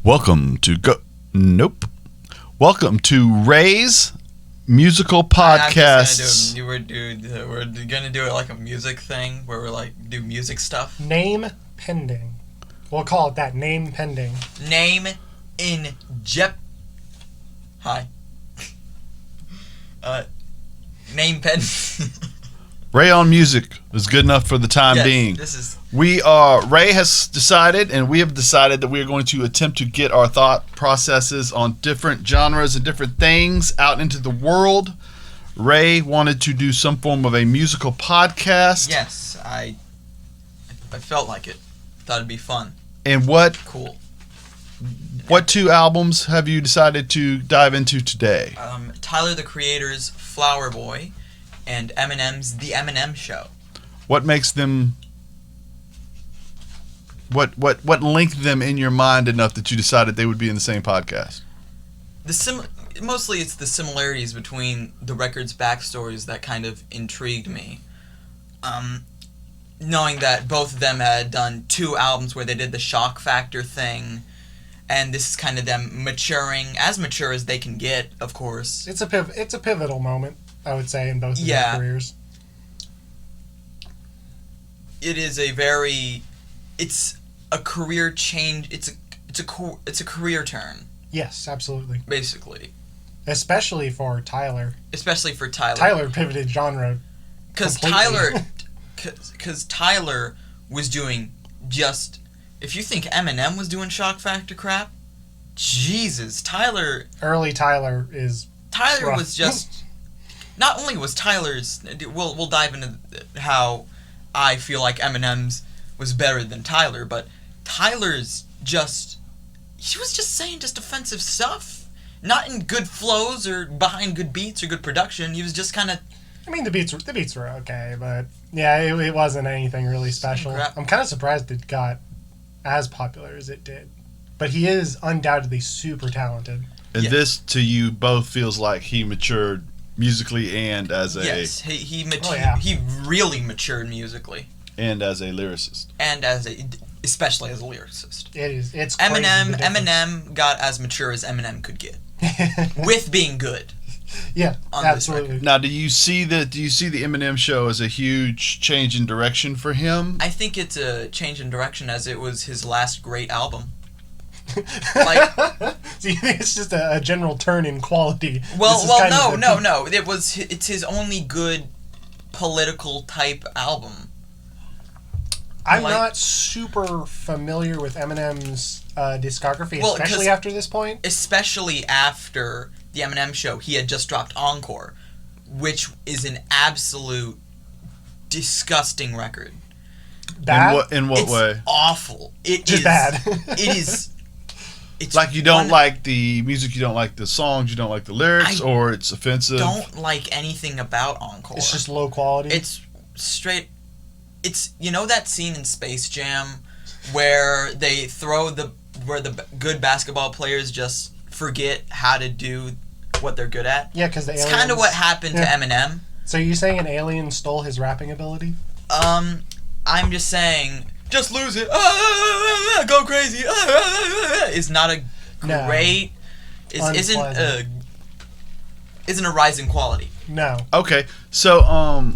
Welcome to Welcome to Ray's musical podcast. We're gonna do it like a music thing where we're like do music stuff. Name pending. We'll call it that. Name pending. Name in Hi. Name pending. Ray on music is good enough for the time being. Ray has decided, and we have decided that we are going to attempt to get our thought processes on different genres and different things out into the world. Ray wanted to do some form of a musical podcast. Yes, I felt like it. Thought it'd be fun. And What 2 albums have you decided to dive into today? Tyler the Creator's Flower Boy and Eminem's The Eminem Show. What makes them... What linked them in your mind enough that you decided they would be in the same podcast? Mostly it's the similarities between the records' backstories that kind of intrigued me. Knowing that both of them had done 2 albums where they did the shock factor thing, and this is kind of them maturing, as mature as they can get, of course. It's a pivotal moment, I would say, in both of their careers. It is it's a career change. It's a career turn. Yes, absolutely. Basically. Especially for Tyler. Tyler pivoted genre. Because Tyler was doing just... If you think Eminem was doing shock factor crap, Jesus, Tyler... Early Tyler is... Tyler rough. was just... Not only was Tyler's... We'll dive into how I feel like Eminem's was better than Tyler, but Tyler's just... He was just saying just offensive stuff. Not in good flows or behind good beats or good production. He was just kind of... I mean, the beats were okay, but yeah, it wasn't anything really special. I'm kind of surprised it got as popular as it did. But he is undoubtedly super talented. And this, to you, both feels like he matured musically and as a... Yes, he matured. Oh, yeah. He really matured musically. And as a lyricist. Especially as a lyricist. It's Eminem got as mature as Eminem could get. With being good. Yeah, absolutely. Now, do you see the Eminem Show as a huge change in direction for him? I think it's a change in direction as it was his last great album. So you think it's just a general turn in quality? No. It's his only good political type album. I'm not super familiar with Eminem's discography, especially after this point. Especially after The Eminem Show, he had just dropped Encore, which is an absolute disgusting record. Bad? In what way? It's awful. Just bad. It is. It's like you don't like the music, you don't like the songs, you don't like the lyrics, or it's offensive? Don't like anything about Encore. It's just low quality. It's straight... It's, you know that scene in Space Jam where they where the good basketball players just forget how to do what they're good at? Yeah, because it's kind of what happened to Eminem. So you saying an alien stole his rapping ability? I'm just saying, just lose it, go crazy, is not a great, isn't a rising quality. No. Okay, so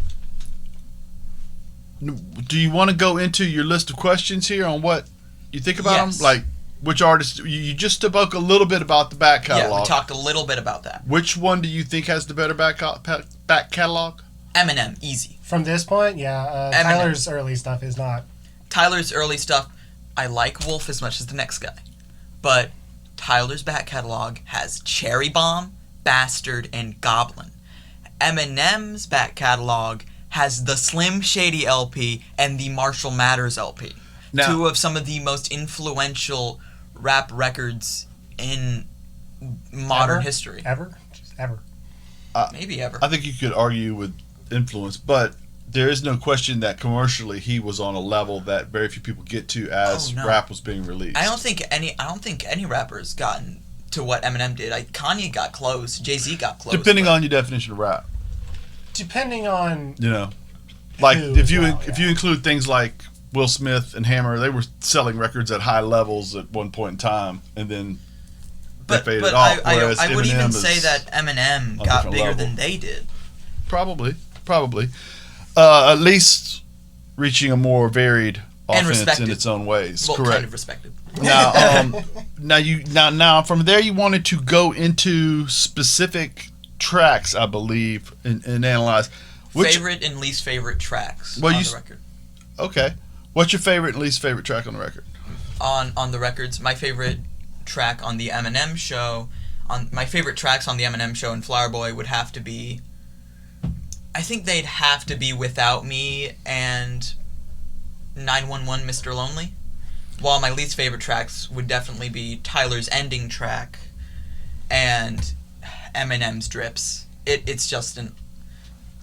do you want to go into your list of questions here on what you think about them? Like, which artist... You just spoke a little bit about the back catalog. Yeah, we talked a little bit about that. Which one do you think has the better back catalog? Eminem, easy. From this point, yeah. Tyler's early stuff is not. Tyler's early stuff, I like Wolf as much as the next guy. But Tyler's back catalog has Cherry Bomb, Bastard, and Goblin. Eminem's back catalog has the Slim Shady LP and the Marshall Mathers LP. Now, 2 of some of the most influential rap records in modern history. Ever? Maybe ever. I think you could argue with influence, but there is no question that commercially he was on a level that very few people get to as rap was being released. I don't think any rapper's gotten to what Eminem did. Kanye got close. Jay-Z got close. Depending on your definition of rap. Depending on like if you include things like Will Smith and Hammer, they were selling records at high levels at one point in time, and then they faded off. I would even say that Eminem got bigger than they did. Probably. At least reaching a more varied offense in its own ways. Well, correct. Kind of respected. Now from there you wanted to go into specific tracks, I believe, and analyze. Favorite and least favorite tracks on the record. Okay. What's your favorite and least favorite track on the record? On the records, my favorite track on the Eminem show, my favorite tracks on the Eminem show and Flower Boy would have to be, I think they'd have to be Without Me and 911 Mr. Lonely. While my least favorite tracks would definitely be Tyler's ending track and Eminem's Drips. It's just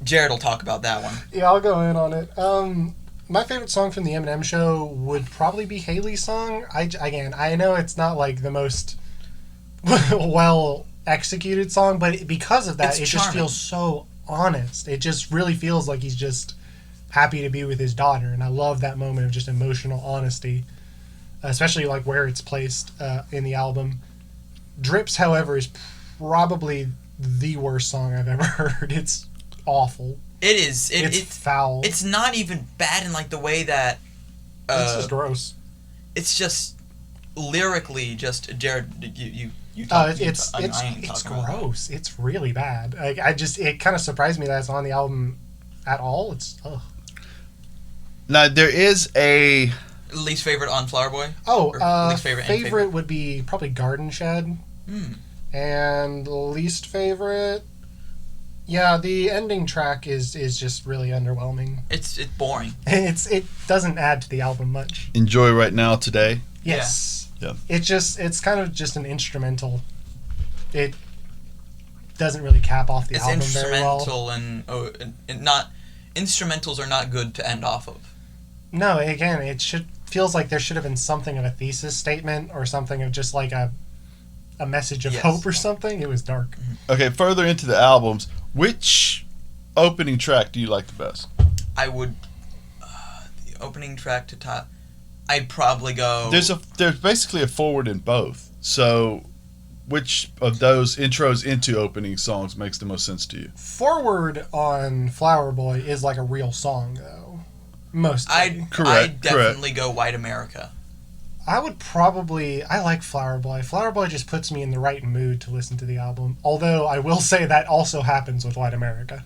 Jared will talk about that one. Yeah, I'll go in on it. My favorite song from the Eminem show would probably be Haley's song. I know it's not like the most well executed song, but because of that, it just feels so honest. It just really feels like he's just happy to be with his daughter, and I love that moment of just emotional honesty, especially like where it's placed in the album. Drips, however, is probably the worst song I've ever heard. It's awful. It is. It's foul. It's not even bad in like the way that. It's just gross. It's just lyrically, just Jared. You talk. It's gross. It's really bad. Like it kind of surprised me that it's on the album at all. It's ugh. Now there is a least favorite on Flower Boy. Least favorite would be probably Garden Shed. And least favorite. Yeah, the ending track is just really underwhelming. It's boring. It doesn't add to the album much. Enjoy Right Now Today. Yes. Yeah. It's kind of just an instrumental. It doesn't really cap off the album very well. It's instrumental and not instrumentals are not good to end off of. No, again, feels like there should have been something of a thesis statement or something of just like a message of hope or something. It was dark. Okay, further into the albums, which opening track do you like the best? I would the opening track to top. I'd probably go. There's basically a forward in both. So, which of those intros into opening songs makes the most sense to you? Forward on Flower Boy is like a real song, though. Mostly. I'd definitely go White America. I like Flower Boy. Flower Boy just puts me in the right mood to listen to the album. Although I will say that also happens with White America.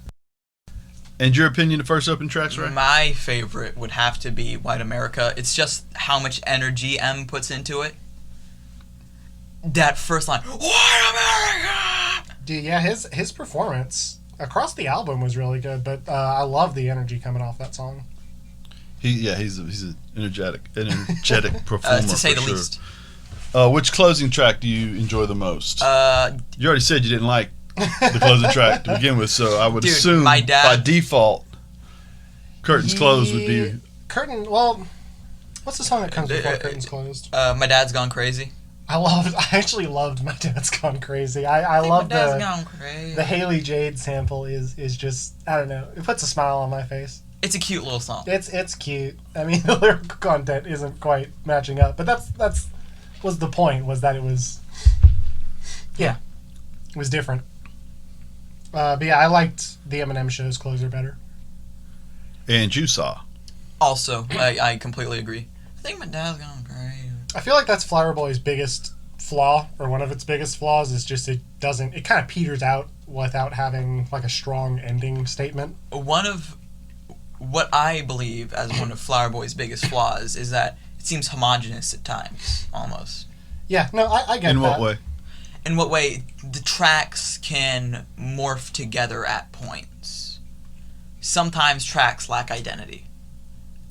And your opinion of first open tracks, right? My favorite would have to be White America. It's just how much energy M puts into it. That first line, White America! Dude, yeah, his performance across the album was really good, but I love the energy coming off that song. He's an energetic performer, to say the least. Which closing track do you enjoy the most? You already said you didn't like the closing track to begin with, so I would assume by default, Curtains Closed would be... Well, what's the song that comes before Curtains Closed? My Dad's Gone Crazy. I actually loved My Dad's Gone Crazy. I love the Haley Jade sample is just, I don't know, it puts a smile on my face. It's a cute little song. It's cute. I mean, the lyrical content isn't quite matching up, but that's was the point, was that it was, it was different. But yeah, I liked the Eminem show's closer better. And you saw. Also, I completely agree. I think My Dad's Gone Crazy. I feel like that's Flower Boy's biggest flaw, or one of its biggest flaws, is just it kind of peters out without having like a strong ending statement. One of what I believe as one of Flower Boy's biggest flaws is that it seems homogenous at times, almost. Yeah, no, I get that. In what way? In what way the tracks can morph together at points. Sometimes tracks lack identity.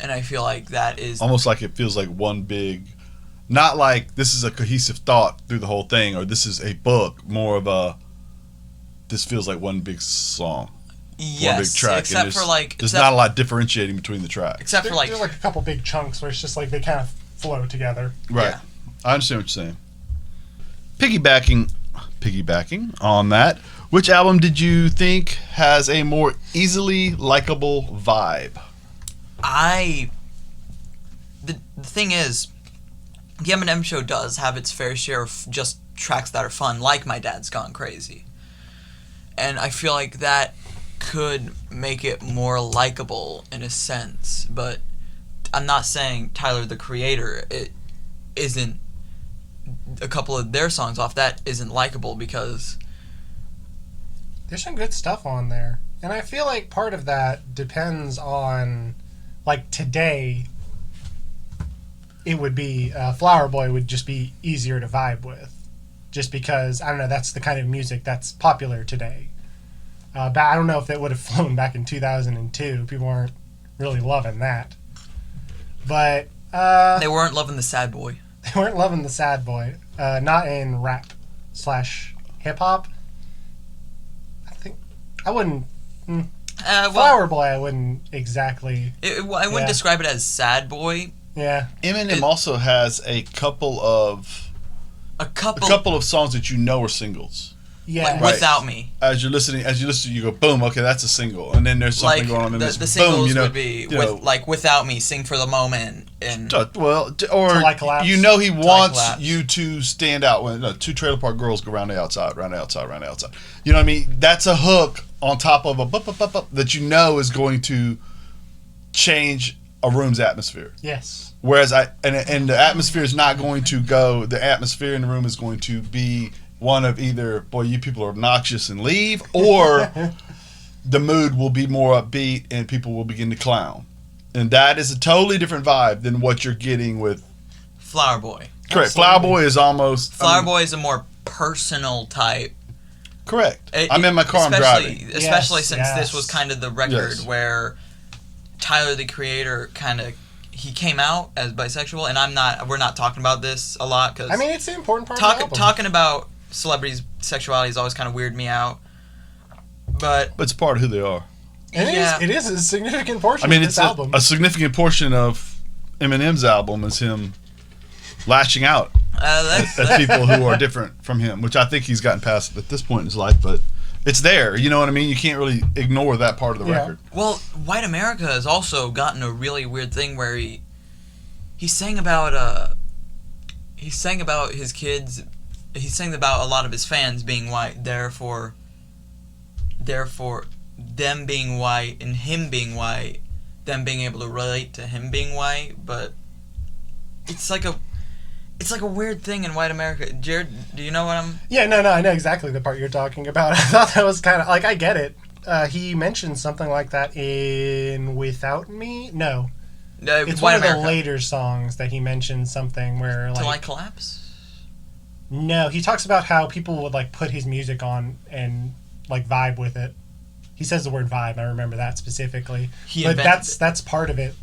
And I feel like that is... Almost like it feels like one big... Not like this is a cohesive thought through the whole thing, or this is a book, more of a... This feels like one big song. Yes, one big track, except for like... There's not a lot differentiating between the tracks. Except for like... There's like a couple big chunks where it's just like they kind of flow together. Right. Yeah. I understand what you're saying. Piggybacking on that, which album did you think has a more easily likable vibe? I the thing is, the Eminem Show does have its fair share of just tracks that are fun, like My Dad's Gone Crazy. And I feel like that could make it more likable in a sense, but I'm not saying Tyler, the Creator, it isn't, a couple of their songs off that isn't likable, because there's some good stuff on there. And I feel like part of that depends on, like, today, it would be, Flower Boy would just be easier to vibe with. Just because, I don't know, that's the kind of music that's popular today. But I don't know if that would have flown back in 2002. People weren't really loving that. But, they weren't loving the Sad Boy. They weren't loving the Sad Boy. Not in rap/hip-hop. I wouldn't... Flower Boy, I wouldn't exactly... I wouldn't describe it as Sad Boy. Yeah. Eminem also has a couple of songs that you know are singles. Yeah. Like Without Me. As you listen, you go, boom, okay, that's a single. And then there's something going on in this. The singles boom, would be Without Me, Sing for the Moment, and you know he wants you to stand out when two Trailer Park Girls go round the outside. You know what I mean? That's a hook on top of a that you know is going to change a room's atmosphere. Yes. Whereas and the atmosphere is not going to go. The atmosphere in the room is going to be one of either, boy, you people are obnoxious and leave, or the mood will be more upbeat and people will begin to clown. And that is a totally different vibe than what you're getting with Flower Boy. Correct. Flower Boy is almost... Flower Boy is a more personal type. Correct. I'm in my car, I'm driving. Especially since this was kind of the record where Tyler, the Creator, kind of... He came out as bisexual, and we're not talking about this a lot, because... I mean, it's the important part of the album. Talking about celebrities' sexuality has always kind of weirded me out, but it's part of who they are. It is a significant portion of this album. A significant portion of Eminem's album is him lashing out at people who are different from him, which I think he's gotten past at this point in his life, but it's there. You know what I mean? You can't really ignore that part of the record. Well, White America has also gotten a really weird thing where he sang about his kids. He sang about a lot of his fans being white, therefore them being white and him being white, them being able to relate to him being white, but it's like a weird thing in White America. Jared, do you know what I'm... Yeah, no, I know exactly the part you're talking about. I thought that was kind of... Like, I get it. He mentioned something like that in Without Me? No. It's White one America. Of the later songs that he mentioned something where, like... Till I Collapse? No, he talks about how people would, like, put his music on and, like, vibe with it. He says the word vibe. I remember that specifically. But that's part of it.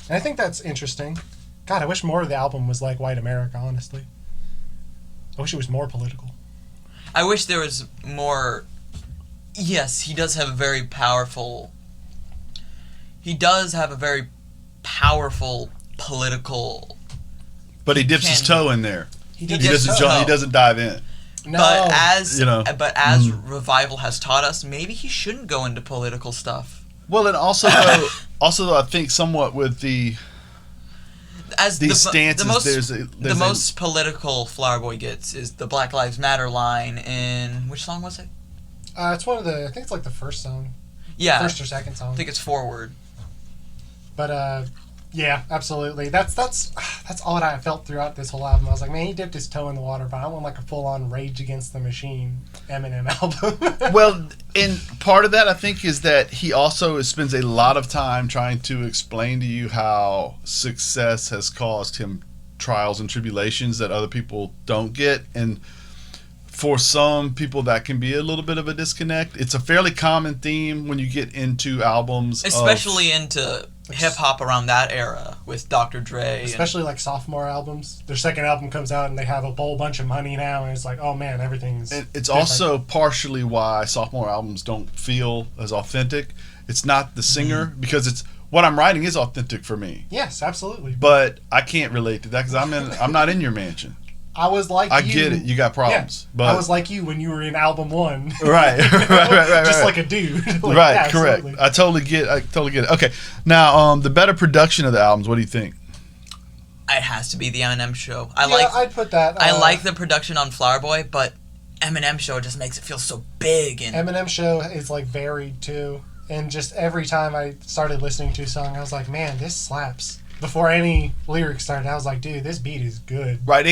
And I think that's interesting. God, I wish more of the album was like White America, honestly. I wish it was more political. I wish there was more... Yes, he does have a very powerful... He does have a very powerful political... But he dips his toe in there. He doesn't dive in. No. But as Revival has taught us, maybe he shouldn't go into political stuff. Well, and also though, I think somewhat with the... As these stances, the most political Flower Boy gets is the Black Lives Matter line in... Which song was it? It's one of the... I think it's like the first song. Yeah. First or second song. I think it's Forward. But, yeah, absolutely. That's all that I felt throughout this whole album. I was like, man, he dipped his toe in the water, but I want like a full-on Rage Against the Machine Eminem album. Well, and part of that, I think, is that he also spends a lot of time trying to explain to you how success has caused him trials and tribulations that other people don't get. And for some people, that can be a little bit of a disconnect. It's a fairly common theme when you get into albums. Especially into hip-hop around that era with Dr. Dre. Especially like sophomore albums. Their second album comes out and they have a whole bunch of money now, and it's like, oh man, everything's It's different. also partially why sophomore albums don't feel as authentic. It's not the singer, because it's what I'm writing is authentic for me. Yes, absolutely. But I can't relate to that because I'm not in your mansion. I was like I get it. You got problems. Yeah, but I was like you when you were in album 1. Right. Just like a dude. Like, right, yeah, correct. absolutely. I totally get it. Okay. Now, the better production of the albums, what do you think? it has to be the Eminem Show. I'd put that. I like the production on Flower Boy, but Eminem Show just makes it feel so big. And Eminem Show is like varied too, and just every time I started listening to a song, I was like, man, this slaps. Before any lyrics started, I was like, dude, this beat is good. Right.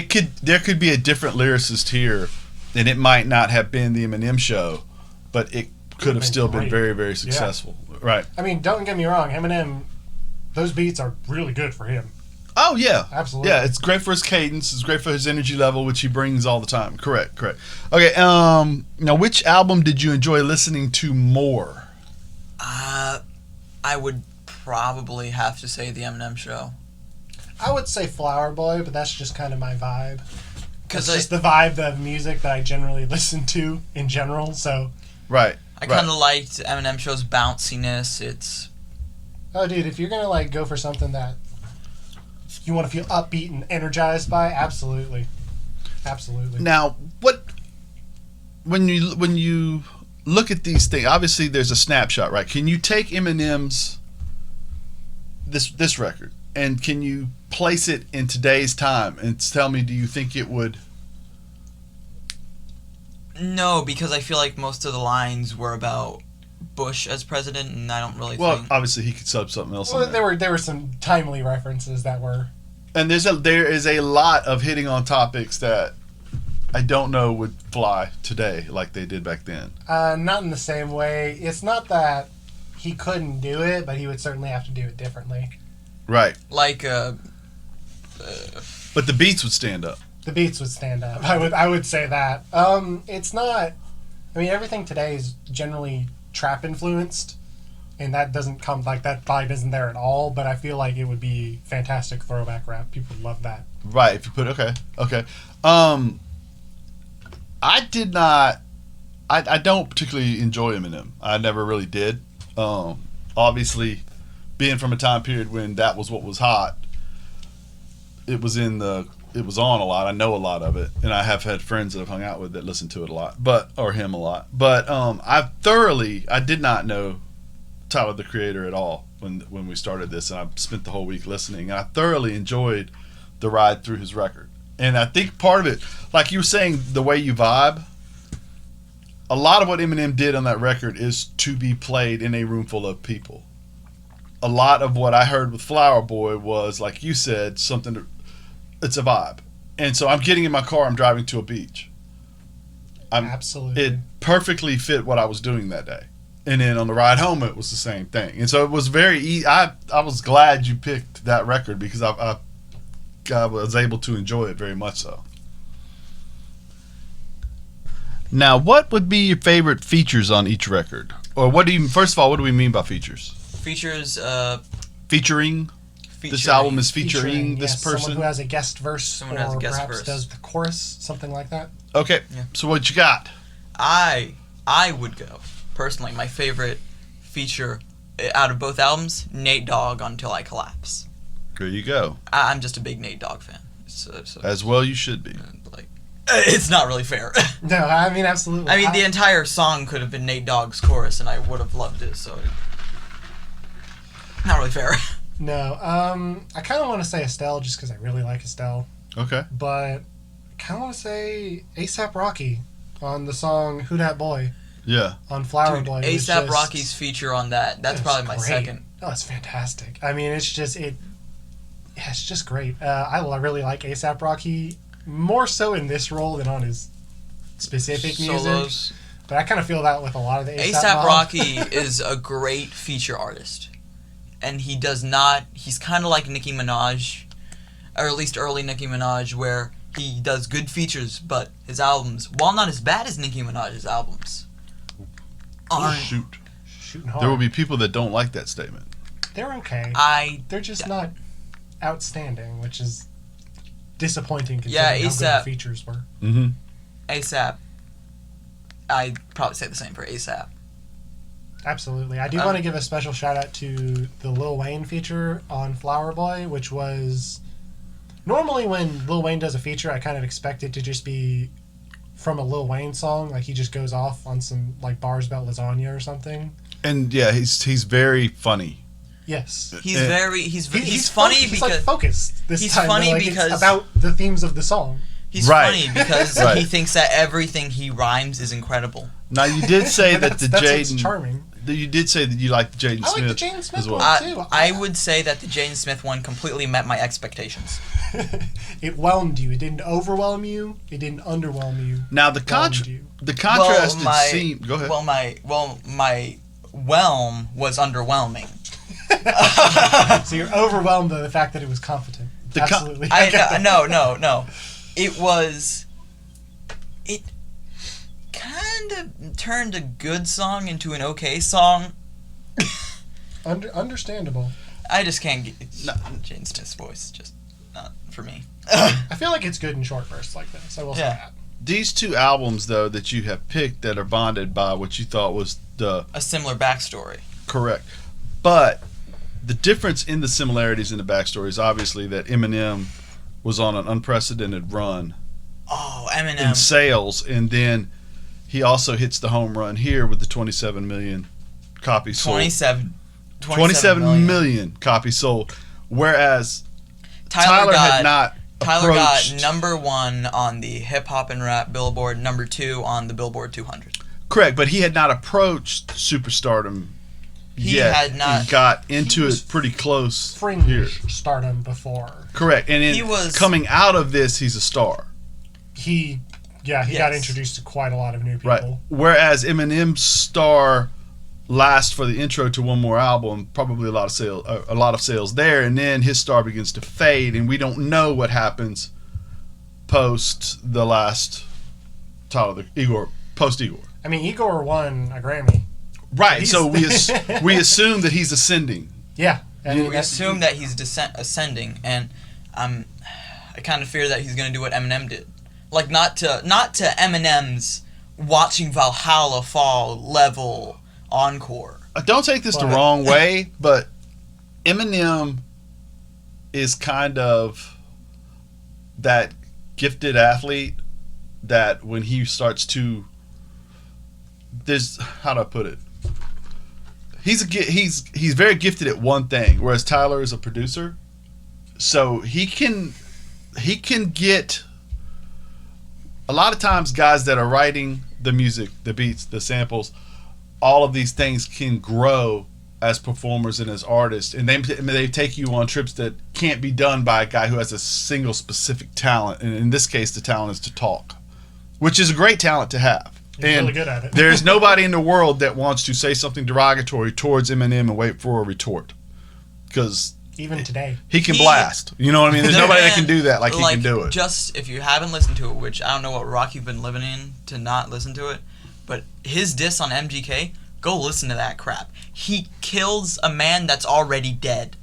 There could be a different lyricist here, and it might not have been the Eminem Show, but it could have still been very, very successful. Yeah. Right. I mean, don't get me wrong, Eminem, those beats are really good for him. Oh, yeah. Absolutely. Yeah, it's great for his cadence. It's great for his energy level, which he brings all the time. Correct. Okay, now which album did you enjoy listening to more? I would probably have to say the Eminem Show. I would say Flower Boy, but that's just kind of my vibe. Because it's just the vibe of music that I generally listen to in general, so... Right. I kind of liked Eminem Show's bounciness. It's... Oh, dude, if you're going to like go for something that you want to feel upbeat and energized by, absolutely. Absolutely. Now, when you look at these things, obviously there's a snapshot, right? Can you take Eminem's this record and can you place it in today's time and tell me, do you think it would? No, because I feel like most of the lines were about Bush as president, and I don't really think... Well, obviously he could sub something else. Well, there were some timely references that were... And there is a lot of hitting on topics that I don't know would fly today like they did back then. Not in the same way. It's not that he couldn't do it, but he would certainly have to do it differently. Right. Like, but the beats would stand up. The beats would stand up. I would say that. It's not... I mean, everything today is generally trap influenced, and that doesn't come... Like, that vibe isn't there at all, but I feel like it would be fantastic throwback rap. People would love that. Right, if you put... Okay. I did not... I don't particularly enjoy Eminem. I never really did. Obviously, being from a time period when that was what was hot, it was on a lot. I know a lot of it, and I have had friends that I've hung out with that listen to it a lot, or him a lot. But I did not know Tyler the Creator at all when we started this, and I spent the whole week listening. And I thoroughly enjoyed the ride through his record, and I think part of it, like you were saying, the way you vibe. A lot of what Eminem did on that record is to be played in a room full of people. A lot of what I heard with Flower Boy was, like you said, it's a vibe. And so I'm getting in my car, I'm driving to a beach. Absolutely. It perfectly fit what I was doing that day. And then on the ride home, it was the same thing. And so it was very easy. I was glad you picked that record because I was able to enjoy it very much so. Now, what would be your favorite features on each record? Or first of all, what do we mean by features? Features, Featuring? This album is featuring this person? Someone who has a guest verse, someone who has a guest perhaps verse. Does the chorus, something like that. Okay, yeah. So what you got? I would go, personally, my favorite feature out of both albums, Nate Dogg, Until I Collapse. There you go. I'm just a big Nate Dogg fan. So, as well you should be. It's not really fair. No, I mean, absolutely. I mean, the entire song could have been Nate Dogg's chorus, and I would have loved it, so... Not really fair. No, I kind of want to say Estelle, just because I really like Estelle. Okay. But I kind of want to say A$AP Rocky on the song Who Dat Boy. Yeah. On Flower Boy. A$AP Rocky's feature on that's probably my second. Oh, it's fantastic. I mean, it's just great. I really like A$AP Rocky, more so in this role than on his specific Solos. music. But I kind of feel that with a lot of the A$AP Rocky is a great feature artist. And he's kind of like Nicki Minaj, or at least early Nicki Minaj, where he does good features, but his albums, while not as bad as Nicki Minaj's albums, aren't... Shooting hard. There will be people that don't like that statement. They're okay. They're just not outstanding, which is disappointing considering how good the features were. Mm-hmm. A$AP, I'd probably say the same for A$AP. Absolutely. I do want to give a special shout out to the Lil Wayne feature on Flower Boy, which was... Normally when Lil Wayne does a feature, I kind of expect it to just be from a Lil Wayne song. Like, he just goes off on some like bars about lasagna or something. And yeah, he's very funny. Yes. He's funny he's because like focused this he's time. funny like, because it's about the themes of the song. He's funny because he thinks that everything he rhymes is incredible. Now you did say that the Jaden charming. You did say that you like the Jaden Smith. I like the Jaden Smith well. one too. I would say that the Jaden Smith one completely met my expectations. It whelmed you. It didn't overwhelm you. It didn't underwhelm you. Now the contrasted scene. Go ahead. My whelm was underwhelming. So you're overwhelmed by the fact that it was competent. Absolutely. No. It kind of turned a good song into an okay song. Understandable. I just can't get Jaden Smith's voice. Just not for me. I feel like it's good in short bursts like this. I will say that. These two albums, though, that you have picked that are bonded by what you thought was a similar backstory. Correct. But the difference in the similarities in the backstory is obviously that Eminem was on an unprecedented run. Oh, Eminem. In sales, and then he also hits the home run here with the 27 million copies sold. 27 million copies sold. Whereas Tyler had not Tyler got #1 on the hip hop and rap Billboard, #2 on the Billboard 200. Correct, but he had not approached superstardom yet. Had not. He got into it pretty close. Fringe stardom before. Correct, and coming out of this, he's a star. He got introduced to quite a lot of new people. Right. Whereas Eminem's star lasts for the intro to one more album, probably a lot of sales there, and then his star begins to fade, and we don't know what happens post the last Tyler, Igor, post Igor. I mean, Igor won a Grammy. Right. So we assume that he's ascending. Yeah. And we assume that he's ascending, and I kind of fear that he's going to do what Eminem did. Like, not to Eminem's Watching Valhalla Fall level encore. Don't take this the wrong way, but Eminem is kind of that gifted athlete that when he starts to, how do I put it? He's very gifted at one thing, whereas Tyler is a producer, so he can get. A lot of times, guys that are writing the music, the beats, the samples, all of these things can grow as performers and as artists, and they take you on trips that can't be done by a guy who has a single specific talent. And in this case, the talent is to talk, which is a great talent to have. He's and really good at it. There's nobody in the world that wants to say something derogatory towards Eminem and wait for a retort, because even today he can blast. You know what I mean? There's nobody that can do that like he can do it. Just if you haven't listened to it, which I don't know what rock you've been living in to not listen to it, but his diss on MGK, go listen to that crap. He kills a man that's already dead.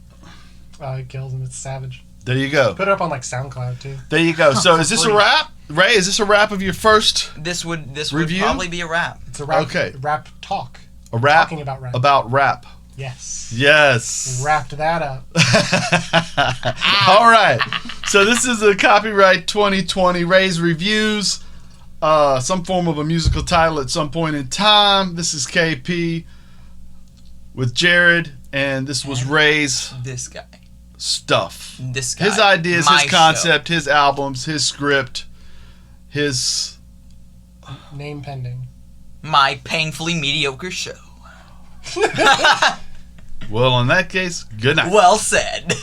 Oh, he kills him. It's savage. There you go. Put it up on like SoundCloud too. There you go. So is this a wrap? Ray, is this a wrap of your first This would review? probably be a wrap. It's a rap. Okay. Rap talk. A rap Talking about rap. About rap. Yes. Yes. We wrapped that up. All right. So this is a copyright 2020 Ray's Reviews. Some form of a musical title at some point in time. This is KP with Jared, and this was Ray's this guy stuff. This guy. His ideas, My his concept, show. his albums, his script, his name pending. My painfully mediocre show. Well, in that case, good night. Well said.